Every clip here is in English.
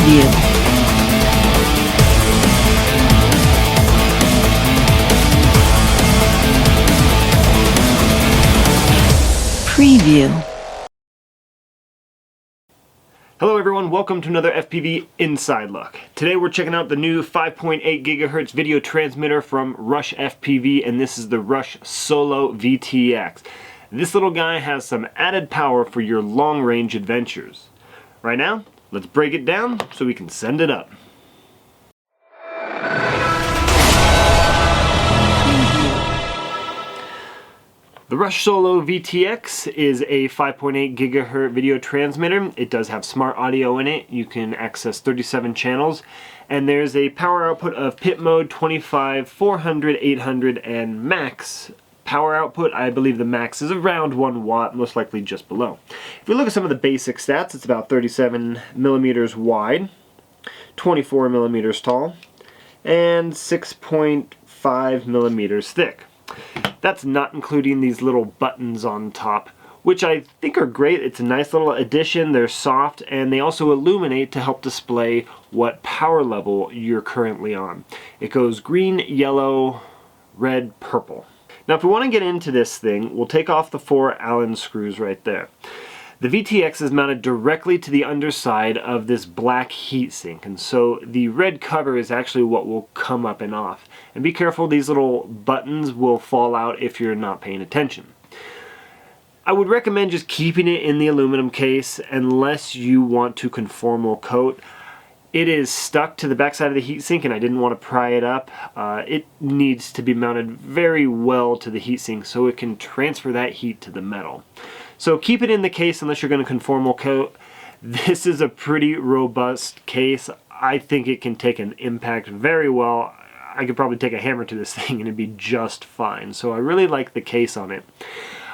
Preview. Preview. Hello everyone, welcome to another FPV Inside Look. Today we're checking out the new 5.8 GHz video transmitter from Rush FPV, and this is the Rush SOlO VTX. This little guy has some added power for your long-range adventures. Right now, let's break it down so we can send it up. The Rush SOlO VTX is a 5.8 GHz video transmitter. It does have smart audio in it. You can access 37 channels, and there's a power output of pit mode 25, 400, 800, and max power output. I believe the max is around 1 watt, most likely just below. If we look at some of the basic stats, it's about 37 millimeters wide, 24 millimeters tall, and 6.5 millimeters thick. That's not including these little buttons on top, which I think are great. It's a nice little addition. They're soft, and they also illuminate to help display what power level you're currently on. It goes green, yellow, red, purple. Now if we want to get into this thing, we'll take off the 4 Allen screws right there. The VTX is mounted directly to the underside of this black heatsink, and so the red cover is actually what will come up and off. And be careful, these little buttons will fall out if you're not paying attention. I would recommend just keeping it in the aluminum case unless you want to conformal coat. It is stuck to the backside of the heatsink and I didn't want to pry it up. It needs to be mounted very well to the heatsink so it can transfer that heat to the metal. So keep it in the case unless you're going to conformal coat. This is a pretty robust case. I think it can take an impact very well. I could probably take a hammer to this thing and it'd be just fine. So I really like the case on it.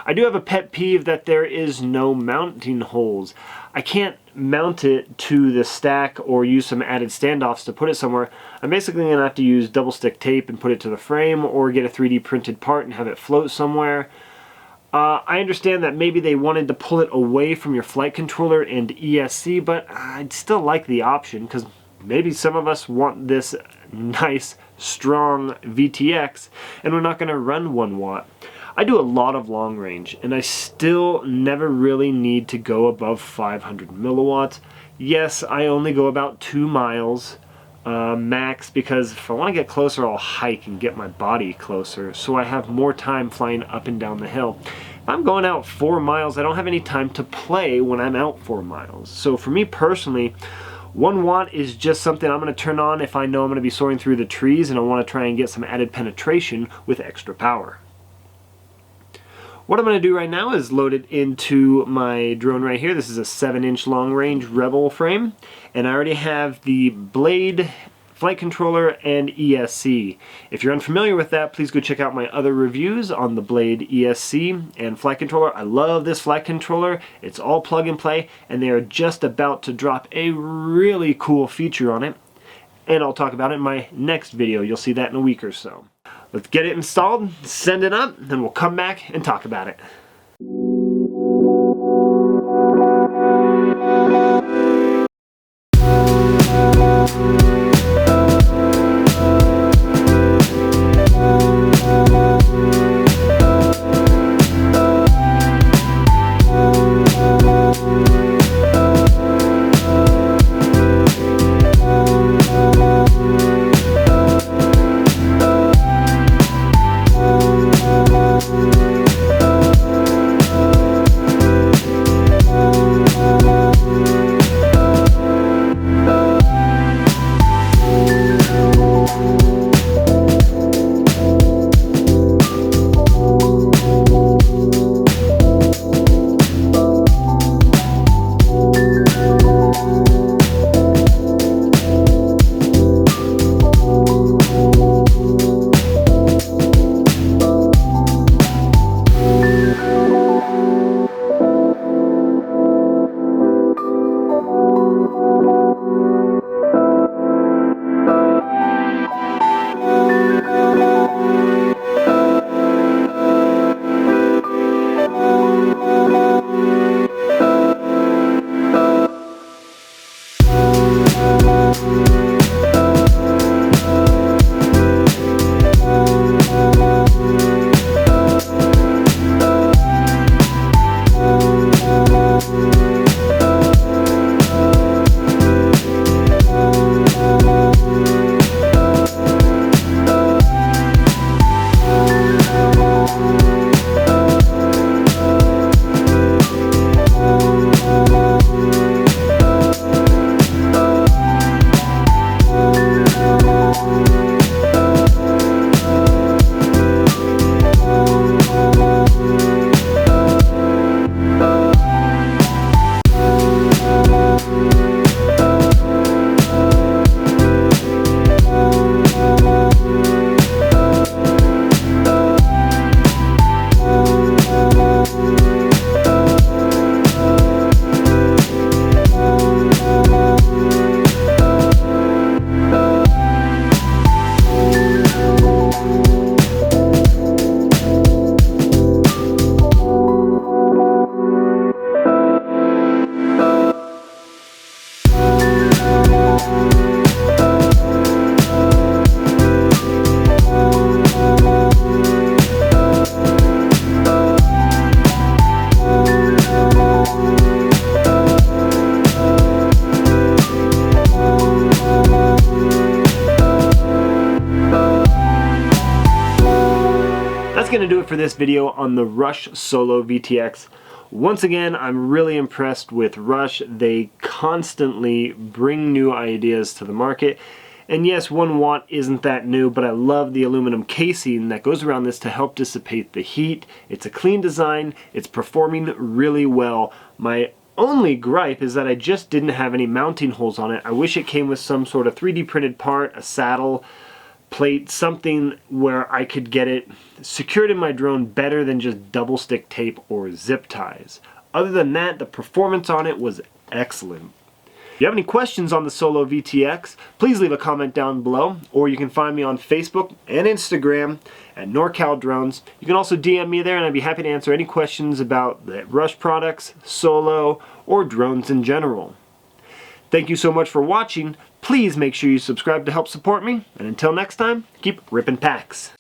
I do have a pet peeve that there is no mounting holes. I can't mount it to the stack or use some added standoffs to put it somewhere. I'm basically going to have to use double stick tape and put it to the frame, or get a 3D printed part and have it float somewhere. I understand that maybe they wanted to pull it away from your flight controller and ESC, but I'd still like the option because maybe some of us want this nice, strong VTX and we're not going to run 1 watt. I do a lot of long range and I still never really need to go above 500 milliwatts. Yes, I only go about 2 miles max, because if I want to get closer I'll hike and get my body closer so I have more time flying up and down the hill. If I'm going out 4 miles, I don't have any time to play when I'm out 4 miles. So for me personally, 1 watt is just something I'm going to turn on if I know I'm going to be soaring through the trees and I want to try and get some added penetration with extra power. What I'm going to do right now is load it into my drone right here. This is a 7-inch long-range Rebel frame, and I already have the Blade flight controller and ESC. If you're unfamiliar with that, please go check out my other reviews on the Blade ESC and flight controller. I love this flight controller. It's all plug and play, and they are just about to drop a really cool feature on it, and I'll talk about it in my next video. You'll see that in a week or so. Let's get it installed, send it up, then we'll come back and talk about it. for this video on the Rush SOlO VTX. Once again, I'm really impressed with Rush. They constantly bring new ideas to the market. And yes, 1 watt isn't that new, but I love the aluminum casing that goes around this to help dissipate the heat. It's a clean design. It's performing really well. My only gripe is that I just didn't have any mounting holes on it. I wish it came with some sort of 3D printed part, a saddle, plate, something where I could get it secured in my drone better than just double stick tape or zip ties. Other than that, the performance on it was excellent. If you have any questions on the SOlO VTX, please leave a comment down below, or you can find me on Facebook and Instagram at NorCal Drones. You can also DM me there and I'd be happy to answer any questions about the Rush products, SOlO, or drones in general. Thank you so much for watching. Please make sure you subscribe to help support me, and until next time, keep ripping packs.